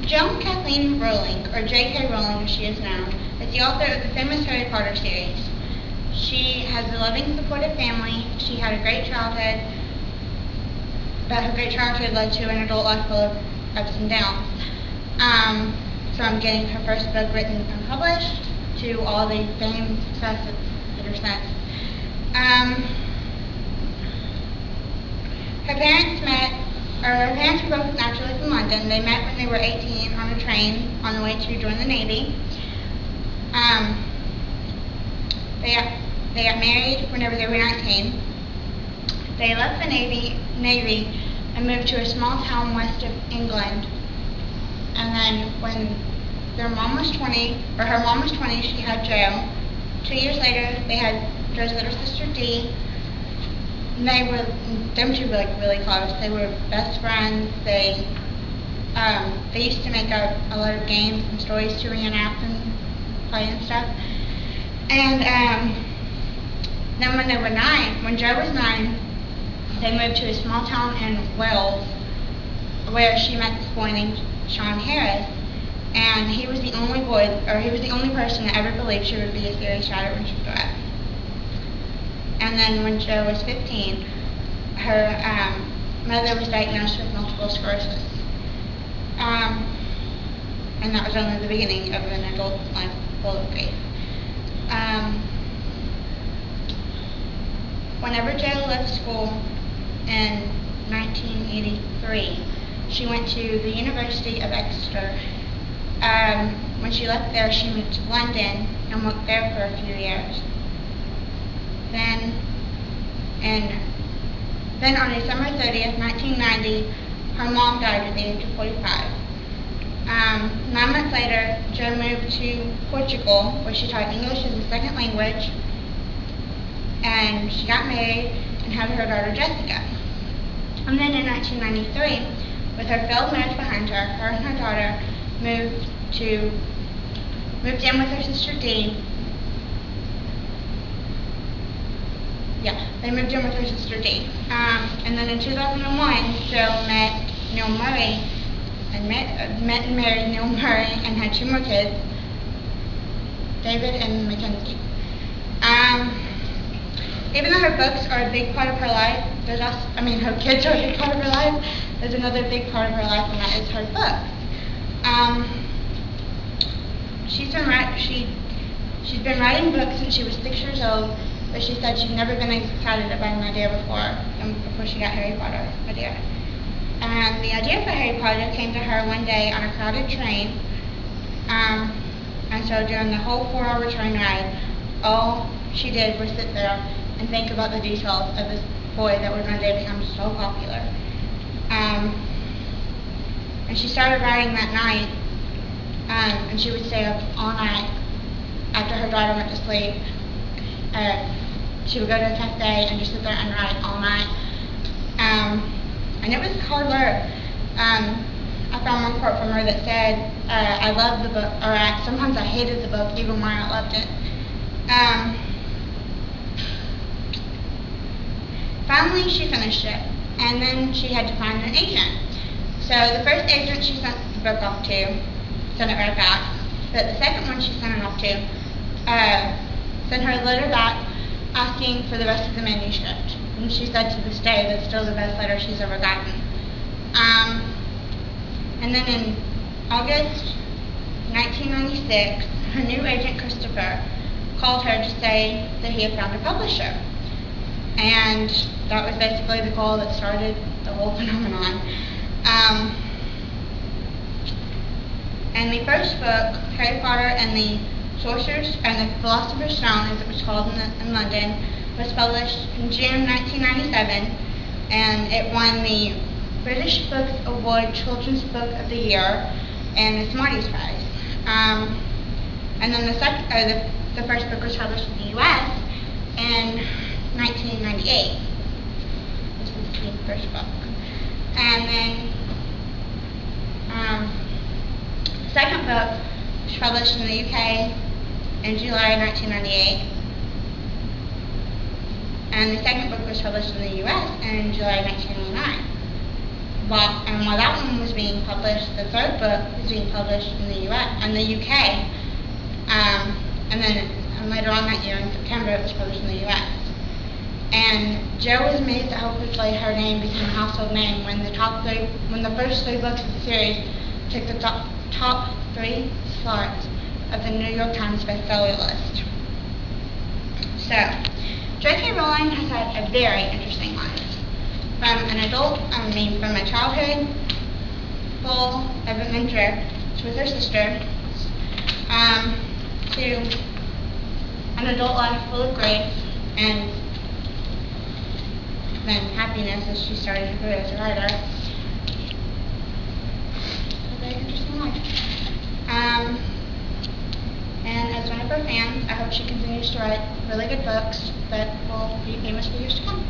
Joan Kathleen Rowling, or J.K. Rowling as she is known, is the author of the famous Harry Potter series. She has a loving, supportive family. She had a great childhood, but her great childhood led to an adult life full of ups and downs. From getting her first book written and published to all the fame and success of her since. Her parents were both naturally from London. They met when they were 18 on a train on the way to join the Navy. They got married whenever they were 19. They left the Navy and moved to a small town west of England. And then when her mom was 20, she had Jo. 2 years later, they had Jo's little sister Dee. Them two were really close. They were best friends. They used to make up a lot of games and stories to reenact and play and stuff. And then when Jo was 9, they moved to a small town in Wales where she met this boy named Sean Harris. And he was the only person that ever believed she would be a serious writer when she grew up. And then when Jo was 15, her mother was diagnosed with multiple sclerosis. And that was only the beginning of an adult life full of grief. Whenever Jo left school in 1983, she went to the University of Exeter. When she left there, she moved to London and worked there for a few years. Then on December 30th, 1990, her mom died at the age of 45. 9 months later, Jo moved to Portugal, where she taught English as a second language, and she got married and had her daughter Jessica. And then in 1993, with her failed marriage behind her, her and her daughter moved in with her sister Dee. They moved in with her sister Dee. And then in 2001, Jo met Neil Murray and met and married Neil Murray and had 2 more kids, David and Mackenzie. Even though her books are a big part of her life, her kids are a big part of her life, there's another big part of her life, and that is her book. She's been writing books since she was 6 years old, but she said she'd never been excited about an idea before she got Harry Potter idea. And the idea for Harry Potter came to her one day on a crowded train. And so during the whole 4-hour train ride, all she did was sit there and think about the details of this boy that would one day become so popular. And she started writing that night, and she would stay up all night after her daughter went to sleep. She would go to a cafe and just sit there and write all night. And it was hard work. I found one quote from her that said, I loved the book, or sometimes I hated the book even when I loved it. Finally, she finished it, and then she had to find an agent. So the first agent she sent the book off to sent it right back, but the second one she sent it off to sent her a letter back asking for the rest of the manuscript. And she said to this day that's still the best letter she's ever gotten. And then in August 1996, her new agent Christopher called her to say that he had found a publisher. And that was basically the call that started the whole phenomenon. And the first book, Harry Potter and the Philosopher's Stone, as it was called in London, was published in June 1997, and it won the British Books Award Children's Book of the Year and the Smarties Prize. And then the first book was published in the U.S. in 1998. This was the first book. And then the second book was published in the UK in July 1998. And the second book was published in the U.S. in July 1999. While that one was being published. The third book is being published in the UK. And then later on that year, in September, it was published in the US. And Jo was amazed at how quickly her name became a household name when the first three books of the series took the top 3 slots of the New York Times bestseller list. So, J.K. Rowling has had a very interesting life. From a childhood full of adventure with her sister, to an adult life full of grace and then happiness as she started her career as a writer. A very interesting life. And as one of her fans, I hope she continues to write really good books that will be famous for years to come.